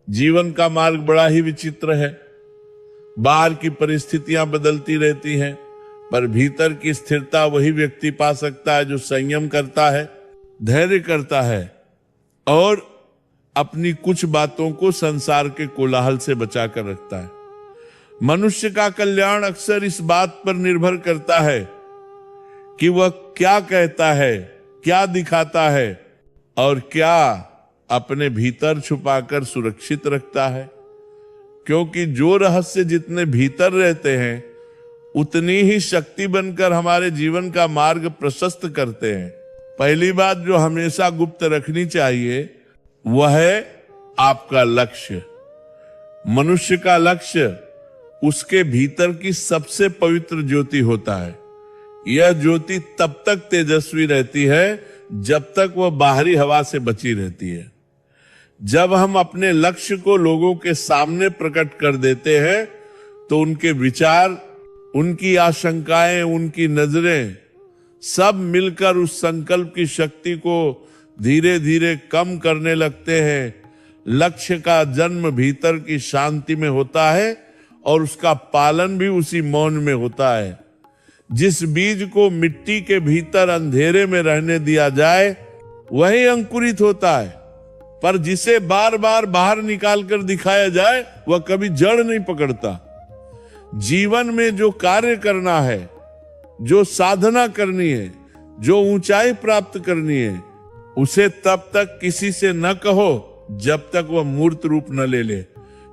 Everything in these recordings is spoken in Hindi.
जीवन का मार्ग बड़ा ही विचित्र है। बाहर की परिस्थितियां बदलती रहती हैं, पर भीतर की स्थिरता वही व्यक्ति पा सकता है जो संयम करता है, धैर्य करता है और अपनी कुछ बातों को संसार के कोलाहल से बचाकर रखता है। मनुष्य का कल्याण अक्सर इस बात पर निर्भर करता है कि वह क्या कहता है, क्या दिखाता है और क्या अपने भीतर छुपाकर सुरक्षित रखता है। क्योंकि जो रहस्य जितने भीतर रहते हैं उतनी ही शक्ति बनकर हमारे जीवन का मार्ग प्रशस्त करते हैं। पहली बात जो हमेशा गुप्त रखनी चाहिए वह है आपका लक्ष्य। मनुष्य का लक्ष्य उसके भीतर की सबसे पवित्र ज्योति होता है। यह ज्योति तब तक तेजस्वी रहती है जब तक वह बाहरी हवा से बची रहती है। जब हम अपने लक्ष्य को लोगों के सामने प्रकट कर देते हैं तो उनके विचार, उनकी आशंकाएं, उनकी नजरें सब मिलकर उस संकल्प की शक्ति को धीरे धीरे कम करने लगते हैं। लक्ष्य का जन्म भीतर की शांति में होता है और उसका पालन भी उसी मौन में होता है। जिस बीज को मिट्टी के भीतर अंधेरे में रहने दिया जाए वही अंकुरित होता है, पर जिसे बार बार बाहर निकाल कर दिखाया जाए वह कभी जड़ नहीं पकड़ता। जीवन में जो कार्य करना है, जो साधना करनी है, जो ऊंचाई प्राप्त करनी है, उसे तब तक किसी से न कहो जब तक वह मूर्त रूप न ले ले।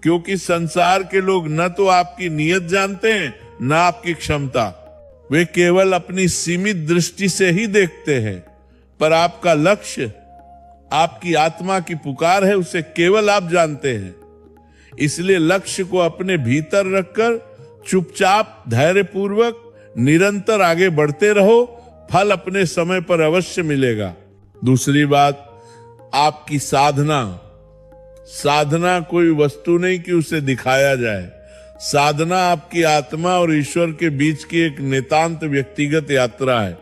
क्योंकि संसार के लोग न तो आपकी नीयत जानते हैं न आपकी क्षमता। वे केवल अपनी सीमित दृष्टि से ही देखते हैं, पर आपका लक्ष्य, आपकी आत्मा की पुकार है, उसे केवल आप जानते हैं। इसलिए लक्ष्य को अपने भीतर रखकर चुपचाप धैर्यपूर्वक निरंतर आगे बढ़ते रहो, फल अपने समय पर अवश्य मिलेगा। दूसरी बात, आपकी साधना कोई वस्तु नहीं कि उसे दिखाया जाए। साधना आपकी आत्मा और ईश्वर के बीच की एक नितांत व्यक्तिगत यात्रा है।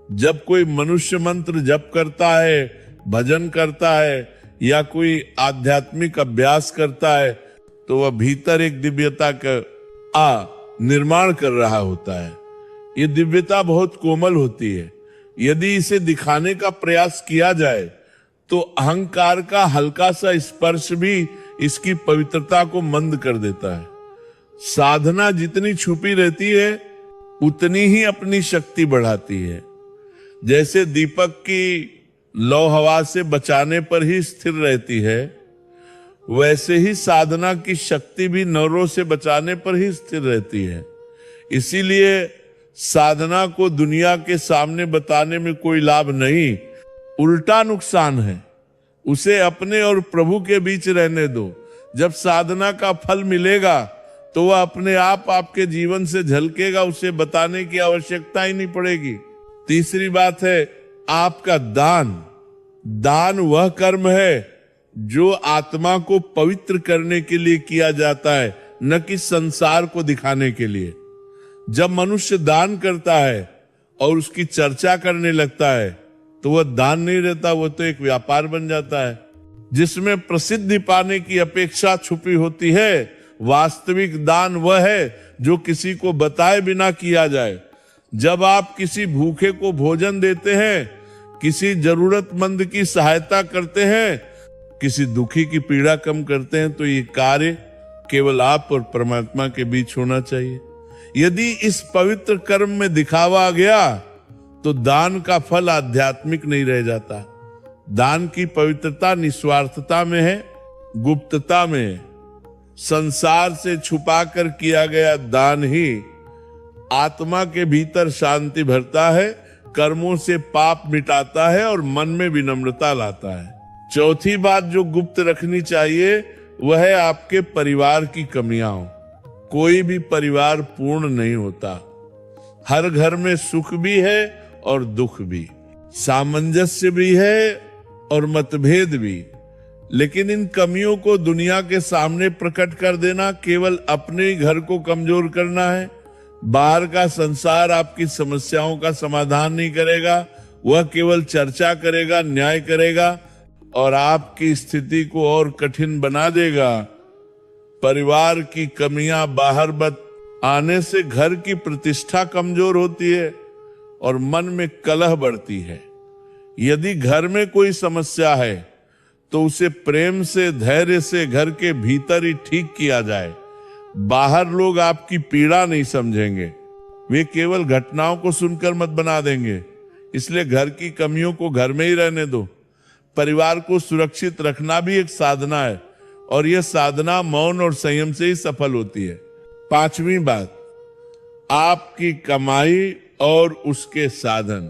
जब कोई मनुष्य मंत्र जप करता है, भजन करता है या कोई आध्यात्मिक अभ्यास करता है तो वह भीतर एक दिव्यता का निर्माण कर रहा होता है। ये दिव्यता बहुत कोमल होती है। यदि इसे दिखाने का प्रयास किया जाए तो अहंकार का हल्का सा स्पर्श भी इसकी पवित्रता को मंद कर देता है। साधना जितनी छुपी रहती है उतनी ही अपनी शक्ति बढ़ाती है। जैसे दीपक की लौ हवा से बचाने पर ही स्थिर रहती है, वैसे ही साधना की शक्ति भी नौरों से बचाने पर ही स्थिर रहती है। इसीलिए साधना को दुनिया के सामने बताने में कोई लाभ नहीं, उल्टा नुकसान है। उसे अपने और प्रभु के बीच रहने दो। जब साधना का फल मिलेगा तो वह अपने आप आपके जीवन से झलकेगा, उसे बताने की आवश्यकता ही नहीं पड़ेगी। तीसरी बात है आपका दान वह कर्म है जो आत्मा को पवित्र करने के लिए किया जाता है, न कि संसार को दिखाने के लिए। जब मनुष्य दान करता है और उसकी चर्चा करने लगता है तो वह दान नहीं रहता, वह तो एक व्यापार बन जाता है जिसमें प्रसिद्धि पाने की अपेक्षा छुपी होती है। वास्तविक दान वह है जो किसी को बताए बिना किया जाए। जब आप किसी भूखे को भोजन देते हैं, किसी जरूरतमंद की सहायता करते हैं, किसी दुखी की पीड़ा कम करते हैं, तो ये कार्य केवल आप और परमात्मा के बीच होना चाहिए। यदि इस पवित्र कर्म में दिखावा आ गया तो दान का फल आध्यात्मिक नहीं रह जाता। दान की पवित्रता निस्वार्थता में है, गुप्तता में है। संसार से छुपाकर किया गया दान ही आत्मा के भीतर शांति भरता है, कर्मों से पाप मिटाता है और मन में विनम्रता लाता है। चौथी बात जो गुप्त रखनी चाहिए वह है आपके परिवार की कमियां। कोई भी परिवार पूर्ण नहीं होता। हर घर में सुख भी है और दुख भी, सामंजस्य भी है और मतभेद भी। लेकिन इन कमियों को दुनिया के सामने प्रकट कर देना केवल अपने ही घर को कमजोर करना है। बाहर का संसार आपकी समस्याओं का समाधान नहीं करेगा, वह केवल चर्चा करेगा, न्याय करेगा, और आपकी स्थिति को और कठिन बना देगा। परिवार की कमियां बाहर आने से घर की प्रतिष्ठा कमजोर होती है और मन में कलह बढ़ती है। यदि घर में कोई समस्या है तो उसे प्रेम से, धैर्य से घर के भीतर ही ठीक किया जाए। बाहर लोग आपकी पीड़ा नहीं समझेंगे, वे केवल घटनाओं को सुनकर मत बना देंगे। इसलिए घर की कमियों को घर में ही रहने दो। परिवार को सुरक्षित रखना भी एक साधना है और यह साधना मौन और संयम से ही सफल होती है। पांचवी बात, आपकी कमाई और उसके साधन।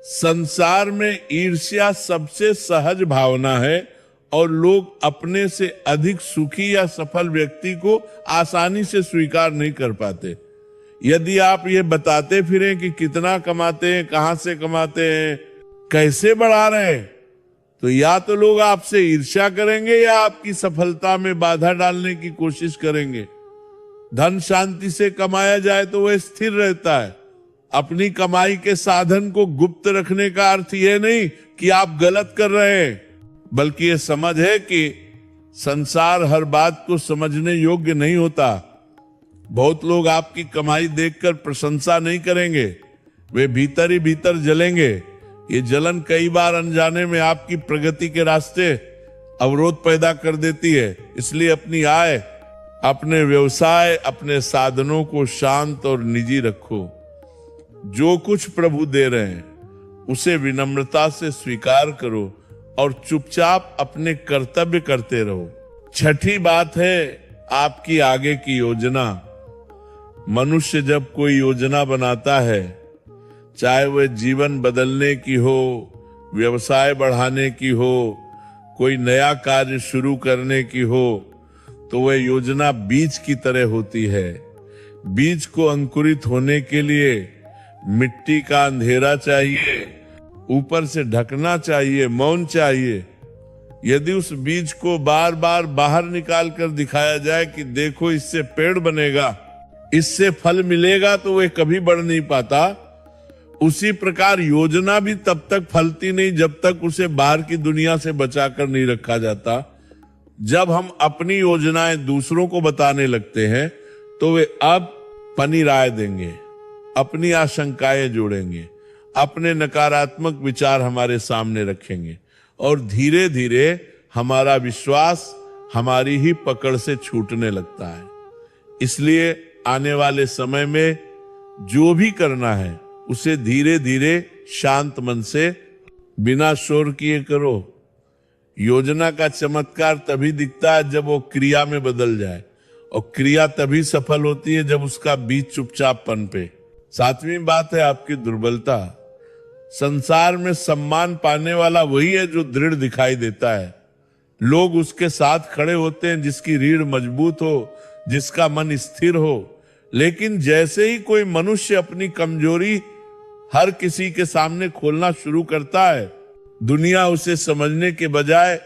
संसार में ईर्ष्या सबसे सहज भावना है और लोग अपने से अधिक सुखी या सफल व्यक्ति को आसानी से स्वीकार नहीं कर पाते। यदि आप ये बताते फिरें कि कितना कमाते हैं, कहां से कमाते हैं, कैसे बढ़ा रहे हैं, तो या तो लोग आपसे ईर्ष्या करेंगे या आपकी सफलता में बाधा डालने की कोशिश करेंगे। धन शांति से कमाया जाए तो वह स्थिर रहता है। अपनी कमाई के साधन को गुप्त रखने का अर्थ यह नहीं कि आप गलत कर रहे हैं, बल्कि यह समझ है कि संसार हर बात को समझने योग्य नहीं होता। बहुत लोग आपकी कमाई देखकर प्रशंसा नहीं करेंगे, वे भीतर ही भीतर जलेंगे। ये जलन कई बार अनजाने में आपकी प्रगति के रास्ते अवरोध पैदा कर देती है। इसलिए अपनी आय, अपने व्यवसाय, अपने साधनों को शांत और निजी रखो। जो कुछ प्रभु दे रहे हैं उसे विनम्रता से स्वीकार करो और चुपचाप अपने कर्तव्य करते रहो। छठी बात है आपकी आगे की योजना। मनुष्य जब कोई योजना बनाता है, चाहे वह जीवन बदलने की हो, व्यवसाय बढ़ाने की हो, कोई नया कार्य शुरू करने की हो, तो वह योजना बीज की तरह होती है। बीज को अंकुरित होने के लिए मिट्टी का अंधेरा चाहिए, ऊपर से ढकना चाहिए, मौन चाहिए। यदि उस बीज को बार बार बाहर निकाल कर दिखाया जाए कि देखो इससे पेड़ बनेगा, इससे फल मिलेगा, तो वह कभी बढ़ नहीं पाता। उसी प्रकार योजना भी तब तक फलती नहीं जब तक उसे बाहर की दुनिया से बचाकर नहीं रखा जाता। जब हम अपनी योजनाएं दूसरों को बताने लगते हैं तो वे अब पनी राय देंगे, अपनी आशंकाएं जोड़ेंगे, अपने नकारात्मक विचार हमारे सामने रखेंगे और धीरे धीरे हमारा विश्वास हमारी ही पकड़ से छूटने लगता है। इसलिए आने वाले समय में जो भी करना है उसे धीरे धीरे शांत मन से, बिना शोर किए करो। योजना का चमत्कार तभी दिखता है जब वो क्रिया में बदल जाए, और क्रिया तभी सफल होती है जब उसका बीज चुपचाप पनपे। सातवीं बात है आपकी दुर्बलता। संसार में सम्मान पाने वाला वही है जो दृढ़ दिखाई देता है। लोग उसके साथ खड़े होते हैं जिसकी रीढ़ मजबूत हो, जिसका मन स्थिर हो। लेकिन जैसे ही कोई मनुष्य अपनी कमजोरी हर किसी के सामने खोलना शुरू करता है, दुनिया उसे समझने के बजाय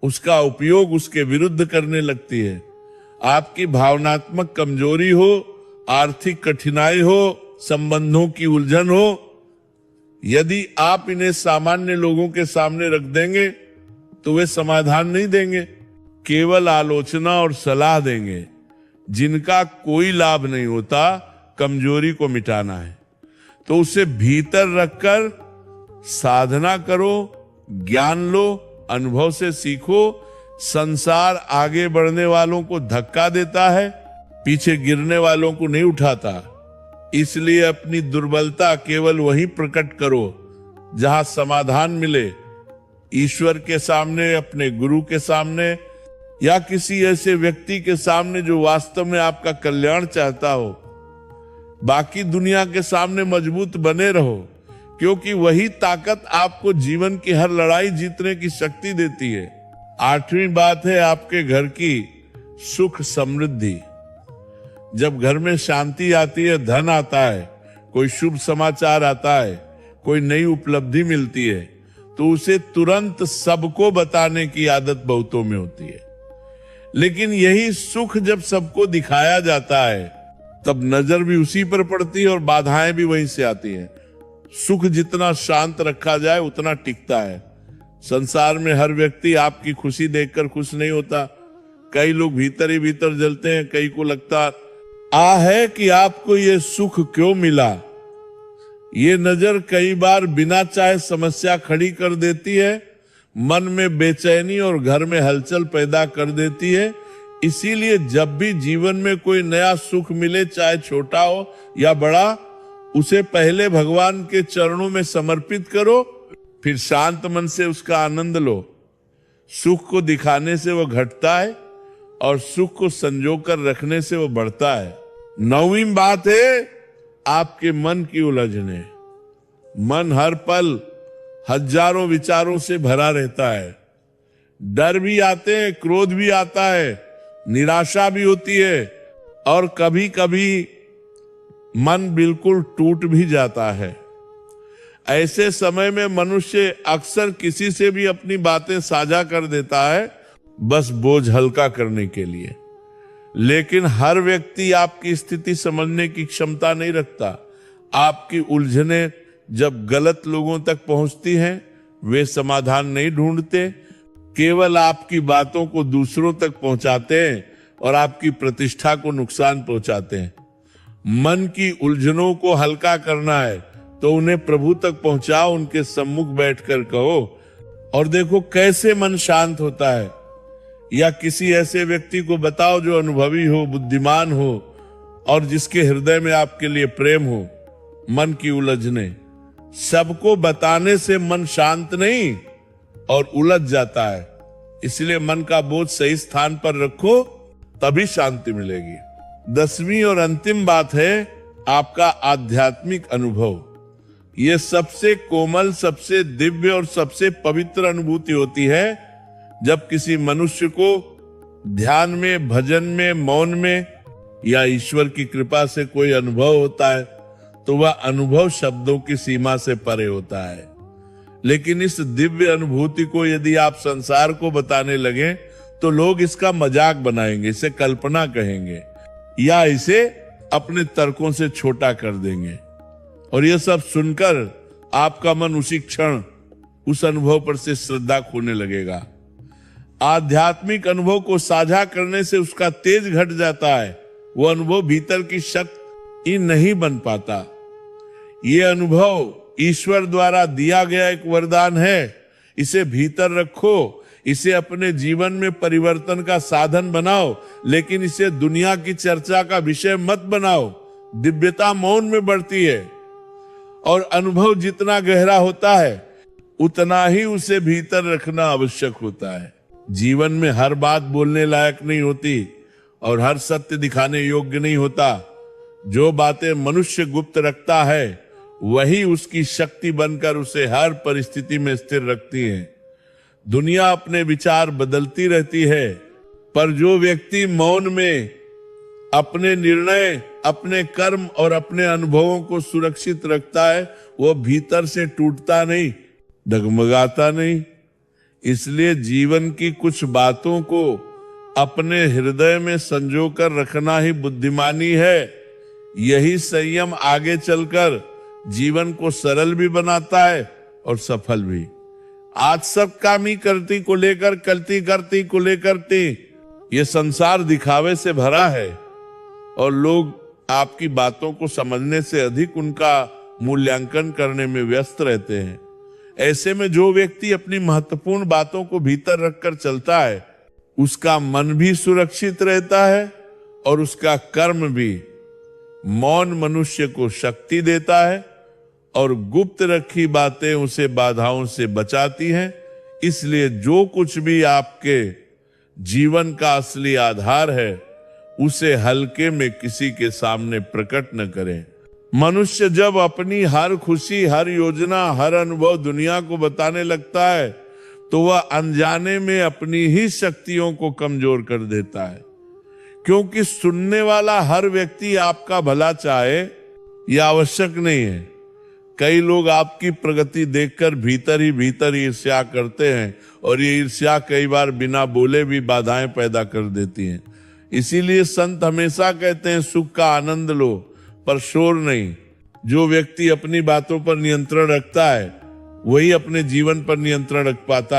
उसका उपयोग उसके विरुद्ध करने लगती है। आपकी भावनात्मक कमजोरी हो, आर्थिक कठिनाई हो, संबंधों की उलझन हो, यदि आप इन्हें सामान्य लोगों के सामने रख देंगे तो वे समाधान नहीं देंगे, केवल आलोचना और सलाह देंगे जिनका कोई लाभ नहीं होता। कमजोरी को मिटाना है तो उसे भीतर रखकर साधना करो, ज्ञान लो, अनुभव से सीखो। संसार आगे बढ़ने वालों को धक्का देता है, पीछे गिरने वालों को नहीं उठाता। इसलिए अपनी दुर्बलता केवल वहीं प्रकट करो जहां समाधान मिले, ईश्वर के सामने, अपने गुरु के सामने, या किसी ऐसे व्यक्ति के सामने जो वास्तव में आपका कल्याण चाहता हो। बाकी दुनिया के सामने मजबूत बने रहो, क्योंकि वही ताकत आपको जीवन की हर लड़ाई जीतने की शक्ति देती है। आठवीं बात है आपके घर की सुख समृद्धि। जब घर में शांति आती है, धन आता है, कोई शुभ समाचार आता है, कोई नई उपलब्धि मिलती है, तो उसे तुरंत सबको बताने की आदत बहुतों में होती है। लेकिन यही सुख जब सबको दिखाया जाता है तब नजर भी उसी पर पड़ती है और बाधाएं भी वहीं से आती हैं। सुख जितना शांत रखा जाए उतना टिकता है। संसार में हर व्यक्ति आपकी खुशी देखकर खुश नहीं होता। कई लोग भीतर ही भीतर जलते हैं, कई को लगता है कि आपको ये सुख क्यों मिला। ये नजर कई बार बिना चाहे समस्या खड़ी कर देती है, मन में बेचैनी और घर में हलचल पैदा कर देती है। इसीलिए जब भी जीवन में कोई नया सुख मिले, चाहे छोटा हो या बड़ा, उसे पहले भगवान के चरणों में समर्पित करो, फिर शांत मन से उसका आनंद लो। सुख को दिखाने से वो घटता है और सुख को संजोकर रखने से वो बढ़ता है। 9वीं बात है आपके मन की उलझने। मन हर पल हजारों विचारों से भरा रहता है। डर भी आते हैं, क्रोध भी आता है, निराशा भी होती है और कभी कभी मन बिल्कुल टूट भी जाता है। ऐसे समय में मनुष्य अक्सर किसी से भी अपनी बातें साझा कर देता है, बस बोझ हल्का करने के लिए। लेकिन हर व्यक्ति आपकी स्थिति समझने की क्षमता नहीं रखता। आपकी उलझने जब गलत लोगों तक पहुंचती हैं, वे समाधान नहीं ढूंढते, केवल आपकी बातों को दूसरों तक पहुंचाते हैं और आपकी प्रतिष्ठा को नुकसान पहुंचाते हैं। मन की उलझनों को हल्का करना है तो उन्हें प्रभु तक पहुंचाओ, उनके सम्मुख बैठकर कहो और देखो कैसे मन शांत होता है। या किसी ऐसे व्यक्ति को बताओ जो अनुभवी हो, बुद्धिमान हो और जिसके हृदय में आपके लिए प्रेम हो। मन की उलझने सबको बताने से मन शांत नहीं और उलझ जाता है। इसलिए मन का बोझ सही स्थान पर रखो, तभी शांति मिलेगी। 10वीं और अंतिम बात है आपका आध्यात्मिक अनुभव। यह सबसे कोमल, सबसे दिव्य और सबसे पवित्र अनुभूति होती है जब किसी मनुष्य को ध्यान में, भजन में, मौन में या ईश्वर की कृपा से कोई अनुभव होता है तो वह अनुभव शब्दों की सीमा से परे होता है। लेकिन इस दिव्य अनुभूति को यदि आप संसार को बताने लगे तो लोग इसका मजाक बनाएंगे, इसे कल्पना कहेंगे या इसे अपने तर्कों से छोटा कर देंगे। और यह सब सुनकर आपका मन उसी क्षण उस अनुभव पर से श्रद्धा खोने लगेगा। आध्यात्मिक अनुभव को साझा करने से उसका तेज घट जाता है। वो अनुभव भीतर की शक्ति नहीं बन पाता। ये अनुभव ईश्वर द्वारा दिया गया एक वरदान है। इसे भीतर रखो, इसे अपने जीवन में परिवर्तन का साधन बनाओ, लेकिन इसे दुनिया की चर्चा का विषय मत बनाओ। दिव्यता मौन में बढ़ती है और अनुभव जितना गहरा होता है उतना ही उसे भीतर रखना आवश्यक होता है। जीवन में हर बात बोलने लायक नहीं होती और हर सत्य दिखाने योग्य नहीं होता। जो बातें मनुष्य गुप्त रखता है वही उसकी शक्ति बनकर उसे हर परिस्थिति में स्थिर रखती है। दुनिया अपने विचार बदलती रहती है, पर जो व्यक्ति मौन में अपने निर्णय, अपने कर्म और अपने अनुभवों को सुरक्षित रखता है, वो भीतर से टूटता नहीं, डगमगाता नहीं। इसलिए जीवन की कुछ बातों को अपने हृदय में संजोकर रखना ही बुद्धिमानी है। यही संयम आगे चलकर जीवन को सरल भी बनाता है और सफल भी। आज सब कामी करती को लेकर, कलती करती को लेकर ये संसार दिखावे से भरा है और लोग आपकी बातों को समझने से अधिक उनका मूल्यांकन करने में व्यस्त रहते हैं। ऐसे में जो व्यक्ति अपनी महत्वपूर्ण बातों को भीतर रखकर चलता है उसका मन भी सुरक्षित रहता है और उसका कर्म भी। मौन मनुष्य को शक्ति देता है और गुप्त रखी बातें उसे बाधाओं से बचाती हैं। इसलिए जो कुछ भी आपके जीवन का असली आधार है उसे हल्के में किसी के सामने प्रकट न करें। मनुष्य जब अपनी हर खुशी, हर योजना, हर अनुभव दुनिया को बताने लगता है तो वह अनजाने में अपनी ही शक्तियों को कमजोर कर देता है। क्योंकि सुनने वाला हर व्यक्ति आपका भला चाहे यह आवश्यक नहीं है। कई लोग आपकी प्रगति देखकर भीतर ही भीतर ईर्ष्या करते हैं और ये ईर्ष्या कई बार बिना बोले भी बाधाएं पैदा कर देती हैं। इसीलिए संत हमेशा कहते हैं सुख का आनंद लो पर शोर नहीं। जो व्यक्ति अपनी बातों पर नियंत्रण रखता है वही अपने जीवन पर नियंत्रण रख पाता